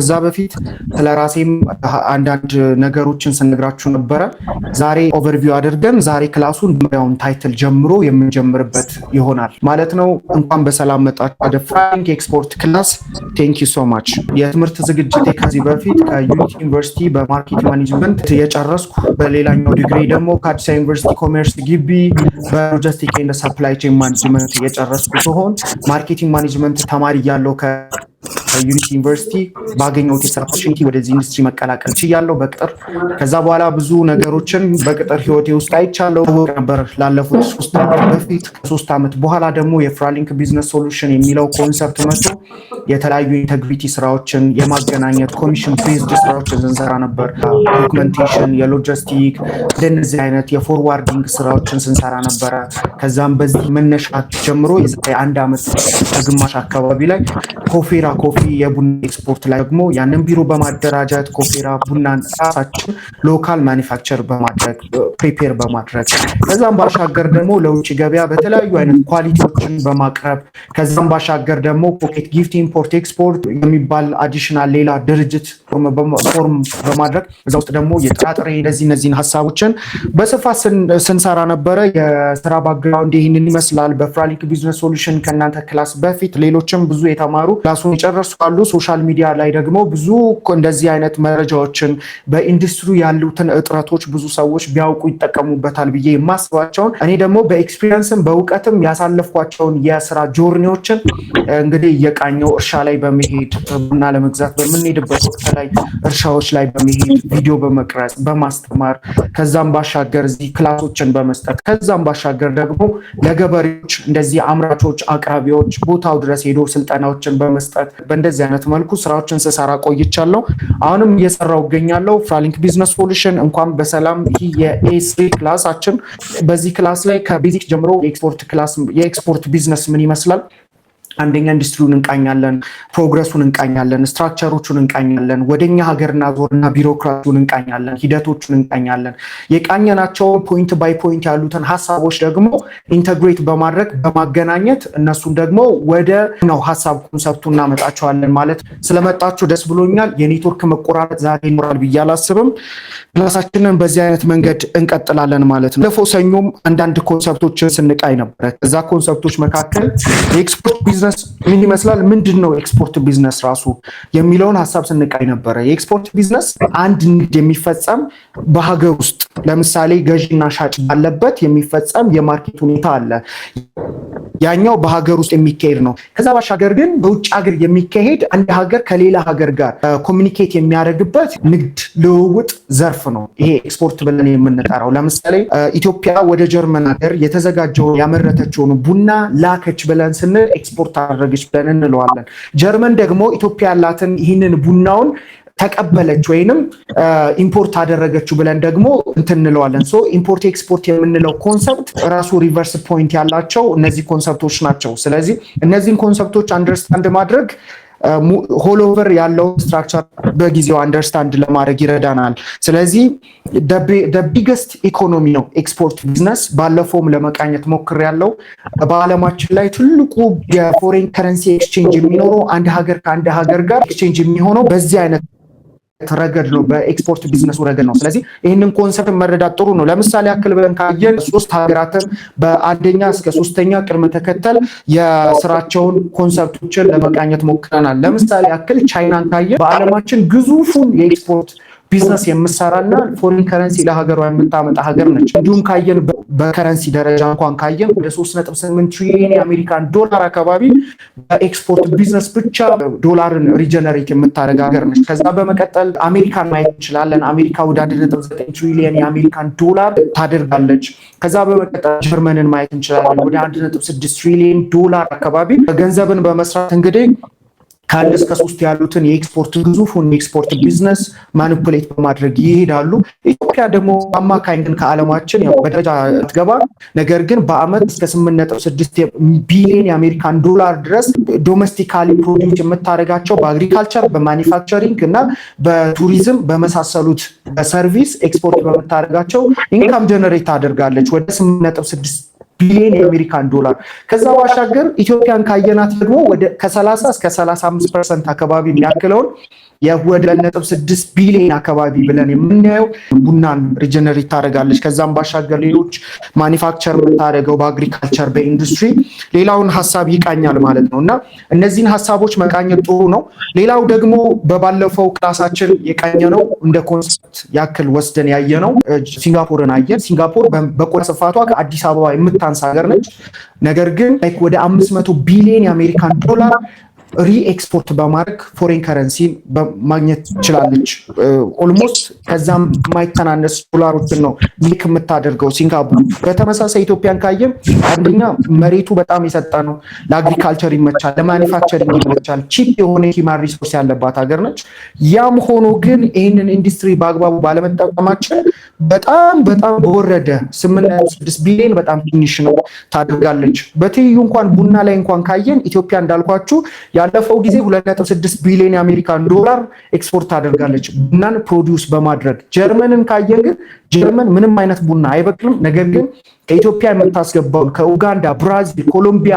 ከዛ በፊት ስለራሴም አንዳንድ ነገሮችን ስንግራችሁ ነበረ። ዛሬ ኦቨርቪው አድርገን ዛሬ ክላሱን በያውን ታይትል ጀምሮ የምንጀምርበት ይሆናል ማለት ነው። እንኳን በሰላም መጣችሁ ወደ ፍራሊንክ ኤክስፖርት ክላስ። ቴንክ ዩ ሶ ማች። የትምህርት ዝግጅቴ ከዚህ በፊት ከዩኒቲ ዩኒቨርሲቲ በማርኬት ማኔጅመንት የጨረስኩ፣ በሌላኛው ዲግሪ ደግሞ ከአዲስ አበባ ዩኒቨርሲቲ ኮሜርስ ግቢ በሎጂስቲክ ኤንድ ሰፕላይ ቼን ማኔጅመንት የጨረስኩ ሲሆን ማርኬቲንግ ማኔጅመንት ተማሪ ያለው ዩኒቲ ዩኒቨርሲቲ ባገኘሁት የስራ ኦፖርቹኒቲ ወደዚህ ኢንዱስትሪ መቀላቀል ችያለሁ በቅጥር። ከዛ በኋላ ብዙ ነገሮችን በቅጥር ህይወቴ ውስጥ አይቻለሁ ነበር ላለፉት 3 ዓመት በፊት። ከ3 ዓመት በኋላ ደግሞ የፍራሊንክ ቢዝነስ ሶሉሽን የሚለው ኮንሰፕት መጥቶ የተለያዩ ኢንተግሪቲ ስራዎችን የማገናኘት ኮሚሽን ቤዝድ ስራዎችን ስንሰራ ነበር። ዶክመንቴሽን፣ የሎጂስቲክ እንደነዚህ አይነት የፎርዋርዲንግ ስራዎችን ስንሰራ ነበረ። ከዛም በዚህ መነሻ ጀምሮ የ1 ዓመት ግማሽ አካባቢ ላይ ኮፌራ ኮፊ የቡና ኤክስፖርት ላይ ደግሞ ያንን ቢሮ በማደራጀት ኮፌራ ቡናን ራሳችን ሎካል ማኒፋክቸር በማድረግ ፕሪፔር በማድረግ ከዛም ባሻገር ደግሞ ለውጭ ገበያ በተለያዩ አይነት ኳሊቲዎችን በማቅረብ ከዛም ባሻገር ደግሞ ፖኬት ጊፍት ኢምፖርት ኤክስፖርት የሚባል አዲሽናል ሌላ ድርጅት ፎርም በማድረግ እዛ ውስጥ ደግሞ የጥራጥሬ እነዚህን ሀሳቦችን በስፋት ስንሰራ ነበረ። የስራ ባክግራውንድ ይህንን ይመስላል። በፍራሊንክ ቢዝነስ ሶሉሽን ከእናንተ ክላስ በፊት ሌሎችም ብዙ የተማሩ ክላሱን የጨረሱ አሉ። ሶሻል ሚዲያ ላይ ደግሞ ብዙ እንደዚህ አይነት መረጃዎችን በኢንዱስትሪ ያሉትን እጥረቶች ብዙ ሰዎች ቢያውቁ ይጠቀሙበታል ብዬ የማስባቸውን እኔ ደግሞ በኤክስፒሪየንስም በእውቀትም ያሳለፍኳቸውን የስራ ጆርኒዎችን እንግዲህ እየቃኘው እርሻ ላይ በመሄድ ቡና ለመግዛት በምንሄድበት ወቅት ላይ እርሻዎች ላይ በመሄድ ቪዲዮ በመቅረጽ በማስተማር ከዛም ባሻገር እዚህ ክላሶችን በመስጠት ከዛም ባሻገር ደግሞ ለገበሬዎች እንደዚህ አምራቾች፣ አቅራቢዎች ቦታው ድረስ ሄዶ ስልጠናዎችን በመስጠት በእንደዚህ አይነት መልኩ ስራዎችን ስሰራ ቆይቻለሁ። አሁንም እየሰራው እገኛለሁ። ፍራሊንክ ቢዝነስ ሶሉሽን እንኳን በሰላም ይህ የኤስ3 ክላሳችን በዚህ ክላስ ላይ ከቤዚክ ጀምሮ የኤክስፖርት ቢዝነስ ምን ይመስላል፣ አንደኛ ኢንዱስትሪውን እንቃኛለን፣ ፕሮግረሱን እንቃኛለን፣ ስትራክቸሮቹን እንቃኛለን፣ ወደኛ ሀገርና ዞርና ቢሮክራሲውን እንቃኛለን፣ ሂደቶቹን እንቃኛለን። የቃኘናቸው ፖይንት ባይ ፖይንት ያሉትን ሀሳቦች ደግሞ ኢንተግሬት በማድረግ በማገናኘት እነሱን ደግሞ ወደ ነው ሀሳብ ኮንሰፕቱ እናመጣቸዋለን ማለት። ስለመጣችሁ ደስ ብሎኛል። የኔትወርክ መቆራረጥ ዛሬ ይኖራል ብዬ አላስብም። ክላሳችንን በዚህ አይነት መንገድ እንቀጥላለን ማለት ነው። ለፈው ሰኞም አንዳንድ ኮንሰፕቶችን ስንቃይ ነበረ። ከዛ ኮንሰፕቶች መካከል የኤክስፖርት ቢዝነስ ምን ይመስላል፣ ምንድነው ኤክስፖርት ቢዝነስ ራሱ የሚለውን ሀሳብ ስንቃይ ነበረ። የኤክስፖርት ቢዝነስ አንድ ንግድ የሚፈጸም በሀገር ውስጥ ለምሳሌ ገዢና ሻጭ ባለበት የሚፈጸም የማርኬት ሁኔታ አለ። ያኛው በሀገር ውስጥ የሚካሄድ ነው። ከዛ ባሻገር ግን በውጭ ሀገር የሚካሄድ አንድ ሀገር ከሌላ ሀገር ጋር ኮሚኒኬት የሚያደርግበት ንግድ ልውውጥ ዘርፍ ነው ይሄ ኤክስፖርት ብለን የምንጠራው። ለምሳሌ ኢትዮጵያ ወደ ጀርመን ሀገር የተዘጋጀውን ያመረተችውን ቡና ላከች ብለን ስንል ኤክስፖርት አደረገች ብለን እንለዋለን። ጀርመን ደግሞ ኢትዮጵያ ያላትን ይህንን ቡናውን ተቀበለች ወይንም ኢምፖርት አደረገችው ብለን ደግሞ እንለዋለን። ሶ ኢምፖርት ኤክስፖርት የምንለው ኮንሰፕት ራሱ ሪቨርስ ፖይንት ያላቸው እነዚህ ኮንሰፕቶች ናቸው። ስለዚህ እነዚህን ኮንሰፕቶች አንደርስታንድ ማድረግ ሆል ኦቨር ያለው ስትራክቸር በጊዜው አንደርስታንድ ለማድረግ ይረዳናል። ስለዚህ ቢገስት ኢኮኖሚ ነው ኤክስፖርት ቢዝነስ። ባለፈውም ለመቃኘት ሞክሬያለሁ። በዓለማችን ላይ ትልቁ የፎሬን ከረንሲ ኤክስቼንጅ የሚኖረው አንድ ሀገር ከአንድ ሀገር ጋር ኤክስቼንጅ የሚሆነው በዚህ አይነት ረገድ ነው፣ በኤክስፖርት ቢዝነሱ ረገድ ነው። ስለዚህ ይህንን ኮንሰፕት መረዳት ጥሩ ነው። ለምሳሌ ያክል ብለን ካየን 3 ሀገራትን በአንደኛ እስከ 3ኛ ቅድመ ተከተል የስራቸውን ኮንሰፕቶችን ለመቃኘት ሞክረናል። ለምሳሌ ያክል ቻይናን ካየን በዓለማችን ግዙፉን የኤክስፖርት ቢዝነስ የምሰራና ፎሪን ከረንሲ ለሀገሯ የምታመጣ ሀገር ነች። እንዲሁም ካየን በከረንሲ ደረጃ እንኳን ካየን ወደ 3.8 ትሪሊየን የአሜሪካን ዶላር አካባቢ በኤክስፖርት ቢዝነስ ብቻ ዶላርን ሪጀነሬት የምታደርግ ሀገር ነች። ከዛ በመቀጠል አሜሪካን ማየት እንችላለን። አሜሪካ ወደ 1.9 ትሪሊየን የአሜሪካን ዶላር ታደርጋለች። ከዛ በመቀጠል ጀርመንን ማየት እንችላለን። ወደ 1.6 ትሪሊየን ዶላር አካባቢ ገንዘብን በመስራት እንግዲህ ከአንድ እስከ 3 ያሉትን የኤክስፖርት ግዙፉን የኤክስፖርት ቢዝነስ ማኒፑሌት በማድረግ ይሄዳሉ። ኢትዮጵያ ደግሞ አማካኝ ግን ከዓለማችን ያው በደረጃ አትገባ፣ ነገር ግን በአመት እስከ 8.6 ቢሊዮን የአሜሪካን ዶላር ድረስ ዶሜስቲካሊ ፕሮዲውስ የምታደርጋቸው በአግሪካልቸር፣ በማኒፋክቸሪንግ እና በቱሪዝም በመሳሰሉት በሰርቪስ ኤክስፖርት በምታደርጋቸው ኢንካም ጀነሬት ታደርጋለች ወደ 8.6 ቢሊዮን የአሜሪካን ዶላር። ከዛ ባሻገር ኢትዮጵያን ካየናት ደግሞ ወደ ከ30 እስከ 35% አካባቢ የሚያክለውን የወደ 2.6 ቢሊዮን አካባቢ ብለን የምናየው ቡናን ሪጀነሬት ታደርጋለች። ከዛም ባሻገር ሌሎች ማኒፋክቸር የምታደርገው በአግሪካልቸር በኢንዱስትሪ ሌላውን ሀሳብ ይቃኛል ማለት ነው እና እነዚህን ሀሳቦች መቃኘት ጥሩ ነው። ሌላው ደግሞ በባለፈው ክላሳችን የቃኘ ነው እንደ ኮንሰፕት ያክል ወስደን ያየ ነው ሲንጋፖርን አየን። ሲንጋፖር በቆዳ ስፋቷ ከአዲስ አበባ የምታንስ ሀገር ነች። ነገር ግን ወደ 500 ቢሊዮን የአሜሪካን ዶላር ሪኤክስፖርት በማድረግ ፎሬን ከረንሲ ማግኘት ትችላለች። ኦልሞስት ከዛም የማይተናነስ ዶላሮችን ነው ሊክ የምታደርገው ሲንጋፖር። በተመሳሳይ ኢትዮጵያን ካየም አንደኛ መሬቱ በጣም የሰጠ ነው፣ ለአግሪካልቸር ይመቻል፣ ለማኒፋክቸሪንግ ይመቻል፣ ቺፕ የሆነ ሂማን ሪሶርስ ያለባት ሀገር ነች። ያም ሆኖ ግን ይህንን ኢንዱስትሪ በአግባቡ ባለመጠቀማችን በጣም በወረደ 8.6 ቢሊዮን በጣም ትንሽ ነው ታደርጋለች። በትይዩ እንኳን ቡና ላይ እንኳን ካየን ኢትዮጵያ እንዳልኳችሁ ያለፈው ጊዜ 2.6 ቢሊዮን የአሜሪካን ዶላር ኤክስፖርት ታደርጋለች ቡናን ፕሮዲውስ በማድረግ። ጀርመንን ካየን ግን ጀርመን ምንም አይነት ቡና አይበቅልም። ነገር ግን ከኢትዮጵያ የምታስገባውን ከኡጋንዳ፣ ብራዚል፣ ኮሎምቢያ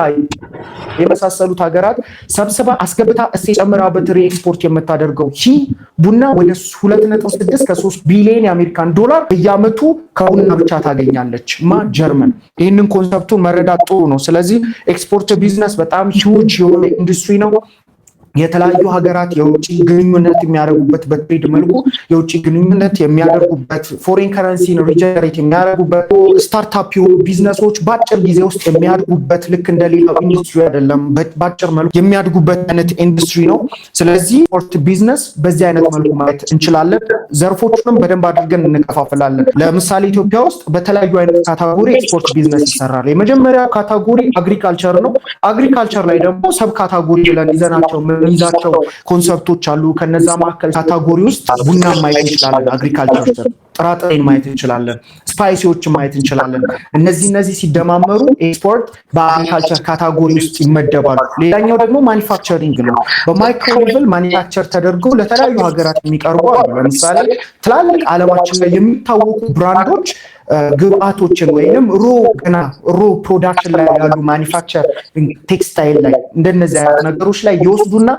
የመሳሰሉት ሀገራት ሰብስባ አስገብታ እሴት ጨምራበት ሪኤክስፖርት የምታደርገው ይህ ቡና ወደ 2.6 ከ3 ቢሊዮን የአሜሪካን ዶላር በየዓመቱ ከቡና ብቻ ታገኛለች ጀርመን። ይህንን ኮንሰፕቱን መረዳት ጥሩ ነው። ስለዚህ ኤክስፖርት ቢዝነስ በጣም ሂውጅ የሆነ ኢንዱስትሪ ነው። የተለያዩ ሀገራት የውጭ ግንኙነት የሚያደርጉበት በትሬድ መልኩ የውጭ ግንኙነት የሚያደርጉበት ፎሬን ከረንሲን ሪጀነሬት የሚያደርጉበት ስታርታፕ የሆኑ ቢዝነሶች በአጭር ጊዜ ውስጥ የሚያድጉበት ልክ እንደሌላው ኢንዱስትሪ አይደለም፣ በአጭር መልኩ የሚያድጉበት አይነት ኢንዱስትሪ ነው። ስለዚህ ኤክስፖርት ቢዝነስ በዚህ አይነት መልኩ ማየት እንችላለን። ዘርፎቹንም በደንብ አድርገን እንከፋፍላለን። ለምሳሌ ኢትዮጵያ ውስጥ በተለያዩ አይነት ካታጎሪ ኤክስፖርት ቢዝነስ ይሰራል። የመጀመሪያ ካታጎሪ አግሪካልቸር ነው። አግሪካልቸር ላይ ደግሞ ሰብ ካታጎሪ ብለን ይዘናቸው ይዛቸው ኮንሰፕቶች አሉ። ከነዛ መካከል ካታጎሪ ውስጥ ቡና ማየት እንችላለን፣ አግሪካልቸር ጥራጥሬን ማየት እንችላለን፣ ስፓይሲዎችን ማየት እንችላለን። እነዚህ ሲደማመሩ ኤክስፖርት በአግሪካልቸር ካታጎሪ ውስጥ ይመደባሉ። ሌላኛው ደግሞ ማኒፋክቸሪንግ ነው። በማይክሮ ሌቭል ማኒፋክቸር ተደርገው ለተለያዩ ሀገራት የሚቀርቡ አሉ። ለምሳሌ ትላልቅ ዓለማችን ላይ የሚታወቁ ብራንዶች ግብአቶችን ወይንም ሮ ፕሮዳክሽን ላይ ያሉ ማኒፋክቸር ቴክስታይል ላይ እንደነዚህ አይነት ነገሮች ላይ ይወስዱና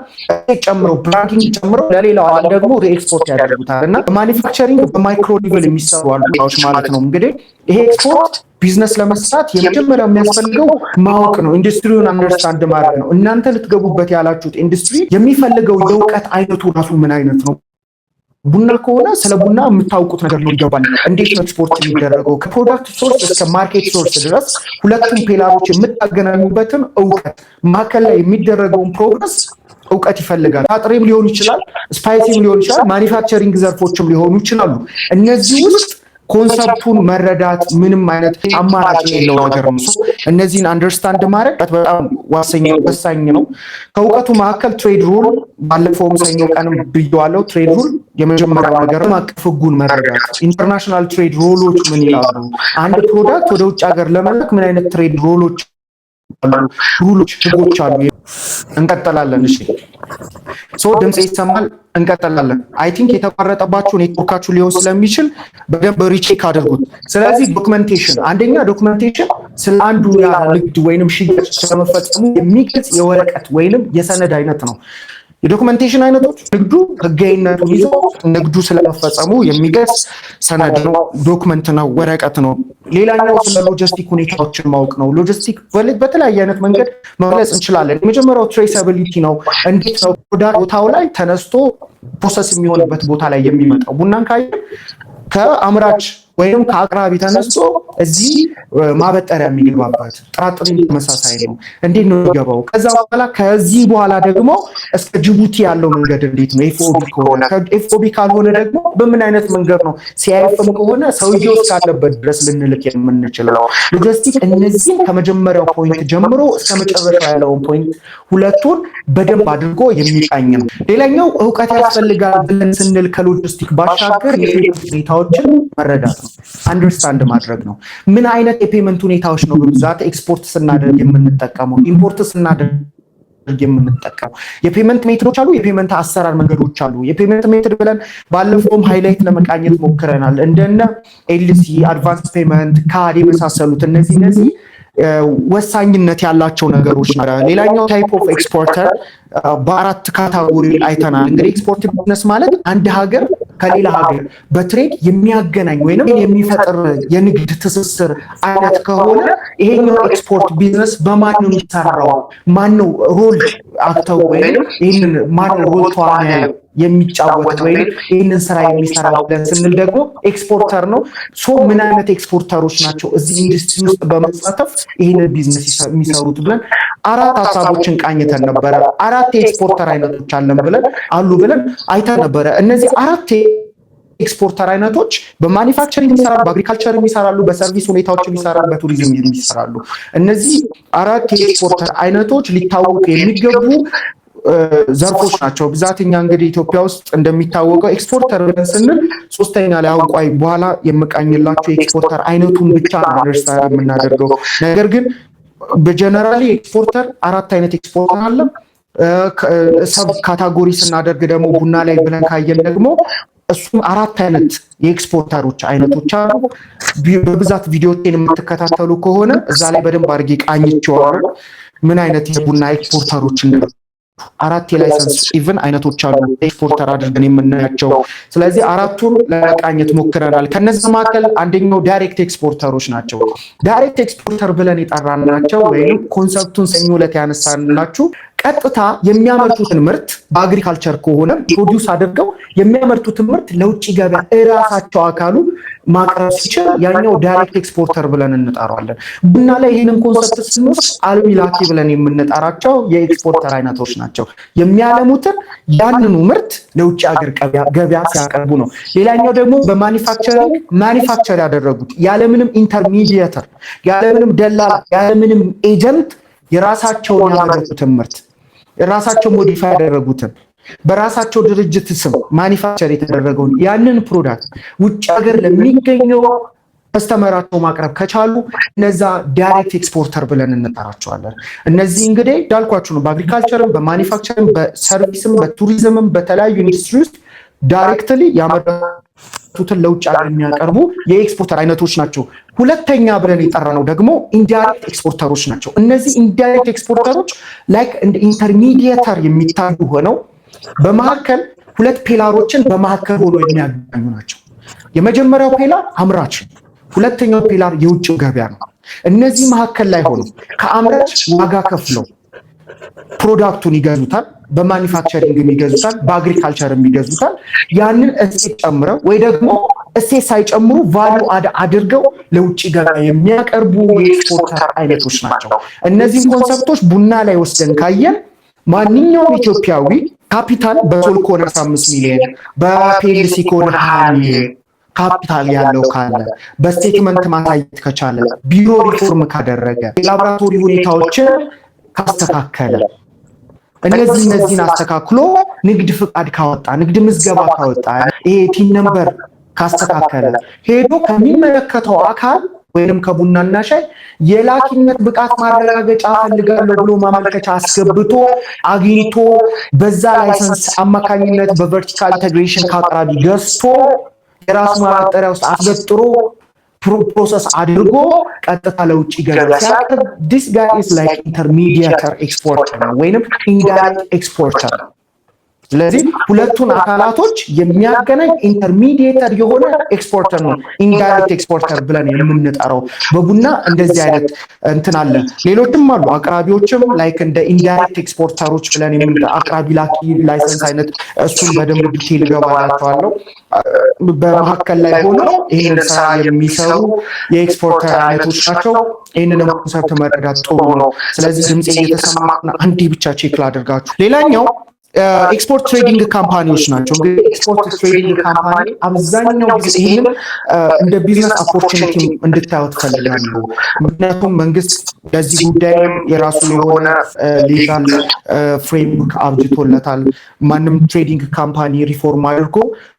ጨምረው ብራንዲንግ ጨምረው ለሌላው ዓለም ደግሞ ሪኤክስፖርት ያደርጉታል። እና ማኒፋክቸሪንግ በማይክሮ ሌቭል የሚሰሩ አሉዎች ማለት ነው። እንግዲህ ይሄ ኤክስፖርት ቢዝነስ ለመስራት የመጀመሪያው የሚያስፈልገው ማወቅ ነው። ኢንዱስትሪውን አንደርስታንድ ማድረግ ነው። እናንተ ልትገቡበት ያላችሁት ኢንዱስትሪ የሚፈልገው የእውቀት አይነቱ ራሱ ምን አይነት ነው? ቡና ከሆነ ስለ ቡና የምታውቁት ነገር ነው ይገባል። እንዴት ነው ኤክስፖርት የሚደረገው? ከፕሮዳክት ሶርስ እስከ ማርኬት ሶርስ ድረስ ሁለቱም ፒላሮች የምታገናኙበትን እውቀት ማዕከል ላይ የሚደረገውን ፕሮግረስ እውቀት ይፈልጋል። አጥሬም ሊሆን ይችላል፣ ስፓይሲም ሊሆን ይችላል፣ ማኒፋክቸሪንግ ዘርፎችም ሊሆኑ ይችላሉ። እነዚህ ውስጥ ኮንሰፕቱን መረዳት ምንም አይነት አማራጭ የሌለው ነገር ነው። እነዚህን አንደርስታንድ ማድረግ በጣም ወሳኝ ነው። ከእውቀቱ መካከል ትሬድ ሩል፣ ባለፈውም ሰኞ ቀንም ብየዋለው። ትሬድ ሩል የመጀመሪያው ነገር አቀፍ ህጉን መረዳት። ኢንተርናሽናል ትሬድ ሮሎች ምን ይላሉ? አንድ ፕሮዳክት ወደ ውጭ ሀገር ለመላክ ምን አይነት ትሬድ ሮሎች ሩሎች ህጎች አሉ። እንቀጥላለን። እሺ ድምጽ ይሰማል? እንቀጥላለን። አይ ቲንክ የተቋረጠባችሁ ኔትወርካችሁ ሊሆን ስለሚችል በደንብ ሪቼክ አድርጉት። ስለዚህ ዶክመንቴሽን፣ አንደኛ ዶክመንቴሽን ስለ አንዱ ንግድ ወይንም ሽያጭ ስለመፈጸሙ የሚገልጽ የወረቀት ወይንም የሰነድ አይነት ነው። የዶክመንቴሽን አይነቶች ንግዱ ህጋዊነቱን ይዞ ንግዱ ስለመፈጸሙ የሚገልጽ ሰነድ ነው፣ ዶክመንት ነው፣ ወረቀት ነው። ሌላኛው ስለ ሎጂስቲክ ሁኔታዎችን ማወቅ ነው። ሎጂስቲክ በተለያየ አይነት መንገድ መግለጽ እንችላለን። የመጀመሪያው ትሬሳቢሊቲ ነው። እንዴት ነው ፕሮዳክት ቦታው ላይ ተነስቶ ፕሮሰስ የሚሆንበት ቦታ ላይ የሚመጣው? ቡናን ካየ ከአምራች ወይም ከአቅራቢ ተነስቶ እዚህ ማበጠሪያ የሚገባበት ጥራጥሬ ተመሳሳይ ነው። እንዴት ነው የሚገባው? ከዚህ በኋላ ደግሞ እስከ ጅቡቲ ያለው መንገድ እንዴት ነው? ኤፍኦቢ ከሆነ ኤፍኦቢ ካልሆነ ደግሞ በምን አይነት መንገድ ነው? ሲአይኤፍም ከሆነ ሰውየው እስካለበት ድረስ ልንልክ የምንችለው ሎጂስቲክ። እነዚህም ከመጀመሪያው ፖይንት ጀምሮ እስከ መጨረሻው ያለውን ፖይንት ሁለቱን በደንብ አድርጎ የሚቃኝ ነው። ሌላኛው እውቀት ያስፈልጋል ብለን ስንል ከሎጂስቲክ ባሻገር የፔመንት ሁኔታዎችን መረዳት ነው፣ አንደርስታንድ ማድረግ ነው። ምን አይነት የፔመንት ሁኔታዎች ነው በብዛት ኤክስፖርት ስናደርግ የምንጠቀመው፣ ኢምፖርት ስናደርግ የምንጠቀመው? የፔመንት ሜትዶች አሉ፣ የፔመንት አሰራር መንገዶች አሉ። የፔመንት ሜትድ ብለን ባለፈውም ሃይላይት ለመቃኘት ሞክረናል። እንደነ ኤልሲ፣ አድቫንስ ፔመንት፣ ካድ የመሳሰሉት እነዚህ ወሳኝነት ያላቸው ነገሮች ናቸው። ሌላኛው ታይፕ ኦፍ ኤክስፖርተር በአራት ካታጎሪ አይተናል። እንግዲህ ኤክስፖርት ቢዝነስ ማለት አንድ ሀገር ከሌላ ሀገር በትሬድ የሚያገናኝ ወይንም የሚፈጥር የንግድ ትስስር አይነት ከሆነ ይሄኛው ኤክስፖርት ቢዝነስ በማን ነው የሚሰራው? ማን ነው ሮል አክተው ወይንም ይሄንን ማን ነው ሮል ተዋናይ የሚጫወት ወይም ይህንን ስራ የሚሰራ ብለን ስንል ደግሞ ኤክስፖርተር ነው። ምን አይነት ኤክስፖርተሮች ናቸው እዚህ ኢንዱስትሪ ውስጥ በመሳተፍ ይህንን ቢዝነስ የሚሰሩት ብለን አራት ሀሳቦችን ቃኝተን ነበረ። አራት የኤክስፖርተር አይነቶች አሉ ብለን አይተን ነበረ። እነዚህ አራት ኤክስፖርተር አይነቶች በማኒፋክቸሪንግ የሚሰራሉ፣ በአግሪካልቸር የሚሰራሉ፣ በሰርቪስ ሁኔታዎች የሚሰራሉ፣ በቱሪዝም የሚሰራሉ። እነዚህ አራት የኤክስፖርተር አይነቶች ሊታወቁ የሚገቡ ዘርፎች ናቸው። ብዛትኛ እንግዲህ ኢትዮጵያ ውስጥ እንደሚታወቀው ኤክስፖርተር ብለን ስንል ሶስተኛ ላይ አውቋይ በኋላ የምቃኝላቸው የኤክስፖርተር አይነቱን ብቻ አንደርስታንድ የምናደርገው። ነገር ግን በጀነራሊ ኤክስፖርተር አራት አይነት ኤክስፖርተር አለ። ሰብ ካታጎሪ ስናደርግ ደግሞ ቡና ላይ ብለን ካየን ደግሞ እሱም አራት አይነት የኤክስፖርተሮች አይነቶች አሉ። በብዛት ቪዲዮቴን የምትከታተሉ ከሆነ እዛ ላይ በደንብ አድርጌ ቃኝቼዋለሁ ምን አይነት የቡና ኤክስፖርተሮች እንደሆኑ። አራት የላይሰንስ ኢቭን አይነቶች አሉ ኤክስፖርተር አድርገን የምናያቸው። ስለዚህ አራቱን ለመቃኘት ሞክረናል። ከነዚህ መካከል አንደኛው ዳይሬክት ኤክስፖርተሮች ናቸው። ዳይሬክት ኤክስፖርተር ብለን የጠራናቸው ወይም ኮንሰፕቱን ሰኞ ዕለት ያነሳንላችሁ ቀጥታ የሚያመርቱትን ምርት በአግሪካልቸር ከሆነ ፕሮዲውስ አድርገው የሚያመርቱትን ምርት ለውጭ ገበያ እራሳቸው አካሉ ማቅረብ ሲችል ያኛው ዳይሬክት ኤክስፖርተር ብለን እንጠራዋለን። ቡና ላይ ይህንን ኮንሰፕት ስንወስድ አልሚ ላኪ ብለን የምንጠራቸው የኤክስፖርተር አይነቶች ናቸው። የሚያለሙትን ያንኑ ምርት ለውጭ ሀገር ገበያ ሲያቀርቡ ነው። ሌላኛው ደግሞ በማኒፋክቸሪንግ ማኒፋክቸር ያደረጉት ያለምንም ኢንተርሚዲየተር፣ ያለምንም ደላላ፣ ያለምንም ኤጀንት የራሳቸውን ያመረቱትን ምርት ራሳቸው ሞዲፋይ ያደረጉትን በራሳቸው ድርጅት ስም ማኒፋክቸር የተደረገውን ያንን ፕሮዳክት ውጭ ሀገር ለሚገኘው ከስተመራቸው ማቅረብ ከቻሉ እነዛ ዳይሬክት ኤክስፖርተር ብለን እንጠራቸዋለን። እነዚህ እንግዲህ እንዳልኳችሁ ነው በአግሪካልቸርም፣ በማኒፋክቸርም፣ በሰርቪስም፣ በቱሪዝምም በተለያዩ ኢንዱስትሪ ውስጥ ዳይሬክትሊ ያመረቱትን ለውጭ ሀገር የሚያቀርቡ የኤክስፖርተር አይነቶች ናቸው። ሁለተኛ ብለን የጠራነው ደግሞ ኢንዳይሬክት ኤክስፖርተሮች ናቸው። እነዚህ ኢንዳይሬክት ኤክስፖርተሮች ላይክ እንደ ኢንተርሚዲየተር የሚታዩ ሆነው በመካከል ሁለት ፒላሮችን በመካከል ሆኖ የሚያገኙ ናቸው። የመጀመሪያው ፒላር አምራች፣ ሁለተኛው ፒላር የውጭ ገበያ ነው። እነዚህ መካከል ላይ ሆኖ ከአምራች ዋጋ ከፍለው ፕሮዳክቱን ይገዙታል፣ በማኒፋክቸሪንግ ይገዙታል፣ በአግሪካልቸር ይገዙታል። ያንን እሴት ጨምረው ወይ ደግሞ እሴት ሳይጨምሩ ቫልዩ አድርገው ለውጭ ገበያ የሚያቀርቡ የኤክስፖርተር አይነቶች ናቸው። እነዚህም ኮንሰፕቶች ቡና ላይ ወስደን ካየን ማንኛውም ኢትዮጵያዊ ካፒታል በሶል ከሆነ 15 ሚሊዮን በፒኤልሲ ከሆነ 20 ሚሊዮን ካፒታል ያለው ካለ በስቴትመንት ማሳየት ከቻለ ቢሮ ሪፎርም ካደረገ የላቦራቶሪ ሁኔታዎችን ካስተካከለ እነዚህን አስተካክሎ ንግድ ፍቃድ ካወጣ ንግድ ምዝገባ ካወጣ ይሄ ቲን ነምበር ካስተካከለ ሄዶ ከሚመለከተው አካል ወይንም ከቡናና ሻይ የላኪነት ብቃት ማረጋገጫ ፈልጋለሁ ብሎ ማመልከቻ አስገብቶ አግኝቶ በዛ ላይሰንስ አማካኝነት በቨርቲካል ኢንተግሬሽን ከአቅራቢ ገዝቶ የራሱ ማጠሪያ ውስጥ አስገጥሮ ፕሮሰስ አድርጎ ቀጥታ ለውጭ ገበያ ሲያቀርብ this guy is like intermediate exporter ወይንም indirect exporter። ስለዚህ ሁለቱን አካላቶች የሚያገናኝ ኢንተርሚዲየተር የሆነ ኤክስፖርተር ነው ኢንዳይሬክት ኤክስፖርተር ብለን የምንጠራው። በቡና እንደዚህ አይነት እንትን አለ። ሌሎችም አሉ አቅራቢዎችም ላይክ እንደ ኢንዳይሬክት ኤክስፖርተሮች ብለን የምንጠራ አቅራቢ ላኪ ላይሰንስ አይነት እሱን በደንብ ዲቴል ገባላችኋለሁ። በመካከል ላይ ሆኖ ይህንን ስራ የሚሰሩ የኤክስፖርተር አይነቶች ናቸው። ይህንን ኮንሰፕት መረዳት ጥሩ ነው። ስለዚህ ድምፄ እየተሰማ አንዴ ብቻ ቼክ ላድርጋችሁ። ሌላኛው ኤክስፖርት ትሬዲንግ ካምፓኒዎች ናቸው። እንግዲህ ኤክስፖርት ትሬዲንግ ካምፓኒ አብዛኛው ጊዜ ይሄን እንደ ቢዝነስ ኦፖርቹኒቲ እንድታዩት ፈልጋለሁ። ምክንያቱም መንግስት ለዚህ ጉዳይ የራሱ የሆነ ሌጋል ፍሬምወርክ አብጅቶለታል። ማንም ትሬዲንግ ካምፓኒ ሪፎርም አድርጎ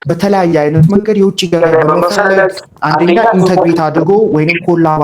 በተለያየ አይነት መንገድ የውጭ ገበያ በመፈለግ አንደኛ ኢንተግሬት አድርጎ ወይንም ኮላባ